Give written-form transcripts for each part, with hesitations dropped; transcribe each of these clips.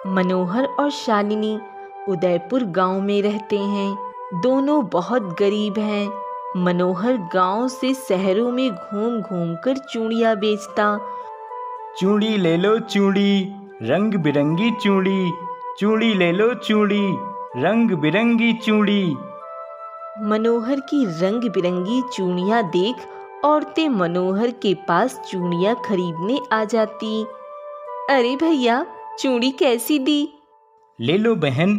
मनोहर और शालिनी उदयपुर गांव में रहते हैं। दोनों बहुत गरीब हैं। मनोहर गांव से शहरों में घूम घूम कर चूड़ियाँ बेचता। चूड़ी ले लो चूड़ी, रंग बिरंगी चूड़ी। चूड़ी ले लो चूड़ी, रंग बिरंगी चूड़ी। मनोहर की रंग बिरंगी चूड़ियाँ देख औरतें मनोहर के पास चूड़ियाँ खरीदने आ जाती। अरे भैया, चूड़ी कैसी दी? ले लो बहन,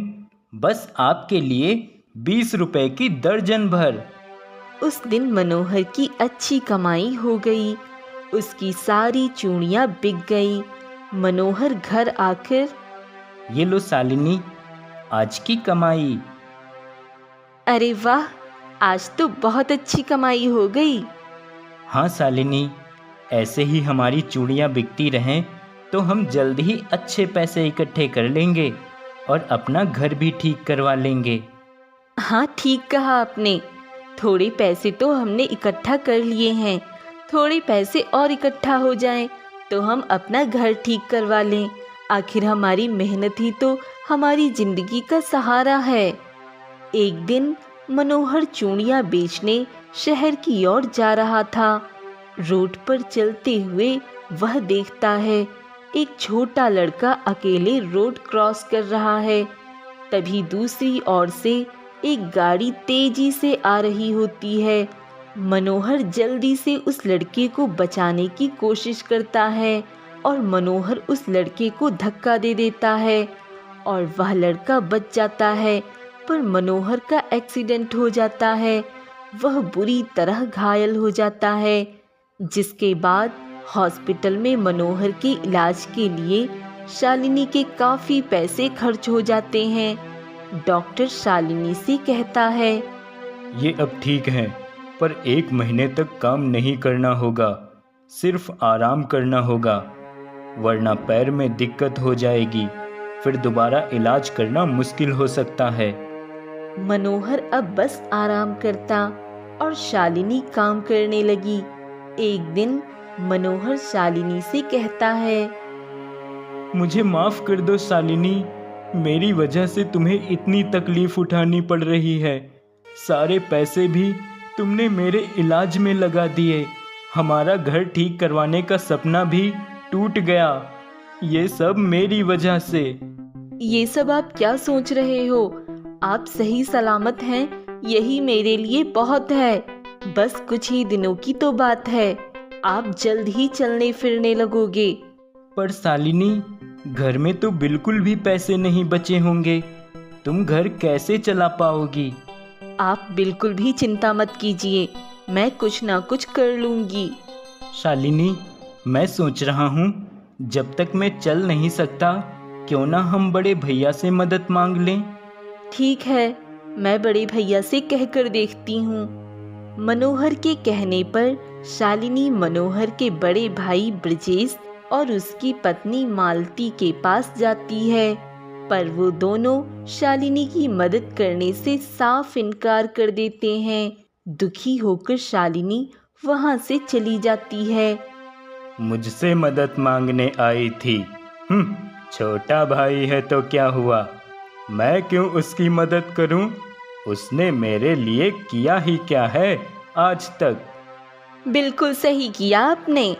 बस आपके लिए 20 रुपए की दर्जन भर। उस दिन मनोहर की अच्छी कमाई हो गई। उसकी सारी चूड़ियाँ बिक गई। मनोहर घर आकर, ये लो शालिनी, आज की कमाई। अरे वाह, आज तो बहुत अच्छी कमाई हो गई। हाँ शालिनी, ऐसे ही हमारी चूड़ियाँ बिकती रहें तो हम जल्द ही अच्छे पैसे इकट्ठे कर लेंगे और अपना घर भी ठीक करवा लेंगे। हाँ, ठीक कहा आपने। थोड़े पैसे तो हमने इकट्ठा कर लिए हैं। थोड़े पैसे और इकट्ठा हो जाएं तो हम अपना घर ठीक करवा लें। आखिर हमारी मेहनत ही तो हमारी जिंदगी का सहारा है। एक दिन मनोहर चूड़ियाँ बेचने शहर की ओर जा रहा था। रोड पर चलते हुए वह देखता है एक छोटा लड़का अकेले रोड क्रॉस कर रहा है। तभी दूसरी ओर से एक गाड़ी तेजी से आ रही होती है। मनोहर जल्दी से उस लड़के को बचाने की कोशिश करता है और मनोहर उस लड़के को धक्का दे देता है और वह लड़का बच जाता है, पर मनोहर का एक्सीडेंट हो जाता है। वह बुरी तरह घायल हो जाता है, जिसके बाद हॉस्पिटल में मनोहर के इलाज के लिए शालिनी के काफ़ी पैसे खर्च हो जाते हैं। डॉक्टर शालिनी से कहता है, ये अब ठीक है, पर 1 महीने तक काम नहीं करना होगा, सिर्फ आराम करना होगा, वरना पैर में दिक्कत हो जाएगी, फिर दोबारा इलाज करना मुश्किल हो सकता है। मनोहर अब बस आराम करता और शालिनी काम करने लगी। एक दिन मनोहर शालिनी से कहता है, मुझे माफ कर दो शालिनी, मेरी वजह से तुम्हें इतनी तकलीफ उठानी पड़ रही है। सारे पैसे भी तुमने मेरे इलाज में लगा दिए। हमारा घर ठीक करवाने का सपना भी टूट गया। ये सब मेरी वजह से। ये सब आप क्या सोच रहे हो? आप सही सलामत हैं, यही मेरे लिए बहुत है। बस कुछ ही दिनों की तो बात है, आप जल्द ही चलने फिरने लगोगे। पर शालिनी, घर में तो बिल्कुल भी पैसे नहीं बचे होंगे, तुम घर कैसे चला पाओगी? आप बिल्कुल भी चिंता मत कीजिए, मैं कुछ ना कुछ कर लूंगी। शालिनी, मैं सोच रहा हूँ जब तक मैं चल नहीं सकता, क्यों ना हम बड़े भैया से मदद मांग लें। ठीक है, मैं बड़े भैया से कहकर देखती हूँ। मनोहर के कहने पर शालिनी मनोहर के बड़े भाई ब्रजेश और उसकी पत्नी मालती के पास जाती है, पर वो दोनों शालिनी की मदद करने से साफ इनकार कर देते हैं। दुखी होकर शालिनी वहां से चली जाती है। मुझसे मदद मांगने आई थी, छोटा भाई है तो क्या हुआ, मैं क्यों उसकी मदद करूं? उसने मेरे लिए किया ही क्या है आज तक। बिल्कुल सही किया आपने।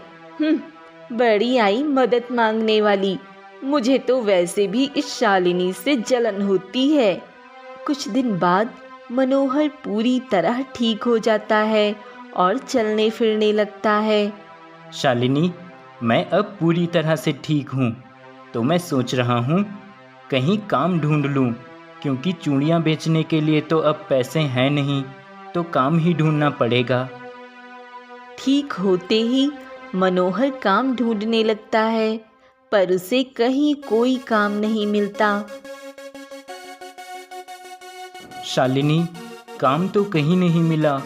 बड़ी आई मदद मांगने वाली। मुझे तो वैसे भी इस शालिनी से जलन होती है। कुछ दिन बाद मनोहर पूरी तरह ठीक हो जाता है और चलने फिरने लगता है। शालिनी, मैं अब पूरी तरह से ठीक हूँ, तो मैं सोच रहा हूँ कहीं काम ढूंढ लूँ, क्योंकि चूड़ियाँ बेचने के लिए तो अब पैसे हैं नहीं, तो काम ही ढूंढना पड़ेगा। ठीक होते ही मनोहर काम ढूंढने लगता है, पर उसे कहीं कोई काम नहीं मिलता। शालिनी, काम तो कहीं नहीं मिला।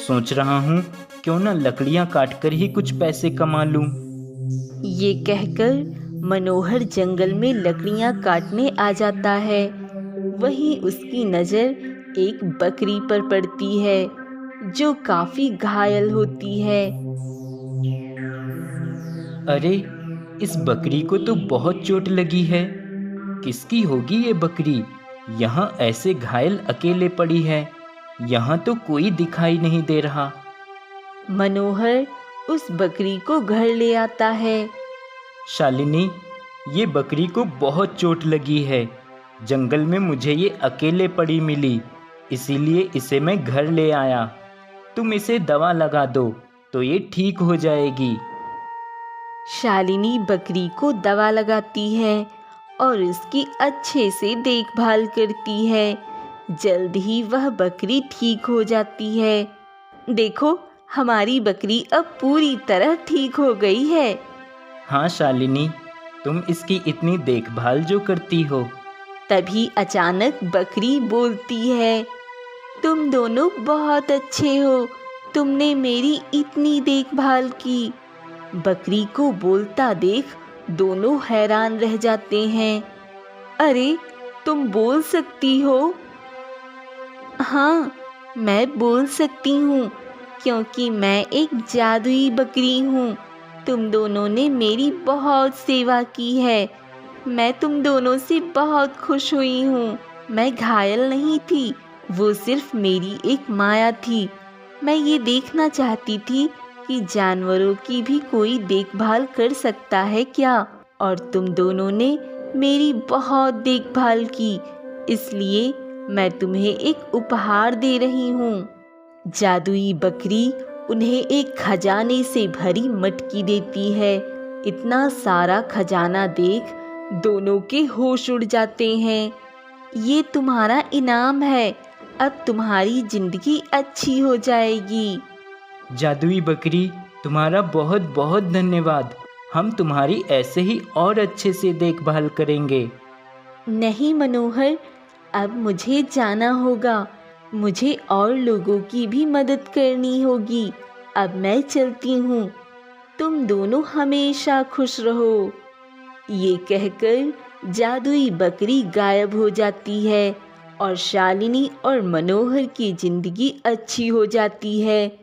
सोच रहा हूँ क्यों ना लकड़ियाँ काटकर ही कुछ पैसे कमा लूँ। ये कहकर मनोहर जंगल में लकड़ियाँ काटने आ जाता है। वहीं उसकी नज़र एक बकरी पर पड़ती है, जो काफी घायल होती है। अरे, इस बकरी को तो बहुत चोट लगी है। किसकी होगी ये बकरी? यहाँ ऐसे घायल अकेले पड़ी है, यहाँ तो कोई दिखाई नहीं दे रहा। मनोहर उस बकरी को घर ले आता है। शालिनी, ये बकरी को बहुत चोट लगी है। जंगल में मुझे ये अकेले पड़ी मिली, इसीलिए इसे मैं घर ले आया। तुम इसे दवा लगा दो तो ये ठीक हो जाएगी। शालिनी बकरी को दवा लगाती है और इसकी अच्छे से देखभाल करती है। जल्द ही वह बकरी ठीक हो जाती है। देखो, हमारी बकरी अब पूरी तरह ठीक हो गई है। हाँ शालिनी, तुम इसकी इतनी देखभाल जो करती हो। तभी अचानक बकरी बोलती है, तुम दोनों बहुत अच्छे हो, तुमने मेरी इतनी देखभाल की। बकरी को बोलता देख दोनों हैरान रह जाते हैं। अरे, तुम बोल सकती हो? हाँ, मैं बोल सकती हूँ, क्योंकि मैं एक जादुई बकरी हूँ। तुम दोनों ने मेरी बहुत सेवा की है। मैं तुम दोनों से बहुत खुश हुई हूँ। मैं घायल नहीं थी, वो सिर्फ मेरी एक माया थी। मैं ये देखना चाहती थी कि जानवरों की भी कोई देखभाल कर सकता है क्या, और तुम दोनों ने मेरी बहुत देखभाल की, इसलिए मैं तुम्हें एक उपहार दे रही हूँ। जादुई बकरी उन्हें एक खजाने से भरी मटकी देती है। इतना सारा खजाना देख दोनों के होश उड़ जाते हैं। ये तुम्हारा इनाम है, अब तुम्हारी जिंदगी अच्छी हो जाएगी। जादुई बकरी, तुम्हारा बहुत बहुत धन्यवाद। हम तुम्हारी ऐसे ही और अच्छे से देखभाल करेंगे। नहीं मनोहर, अब मुझे जाना होगा। मुझे और लोगों की भी मदद करनी होगी। अब मैं चलती हूँ। तुम दोनों हमेशा खुश रहो। ये कहकर जादुई बकरी गायब हो जाती है और शालिनी और मनोहर की जिंदगी अच्छी हो जाती है।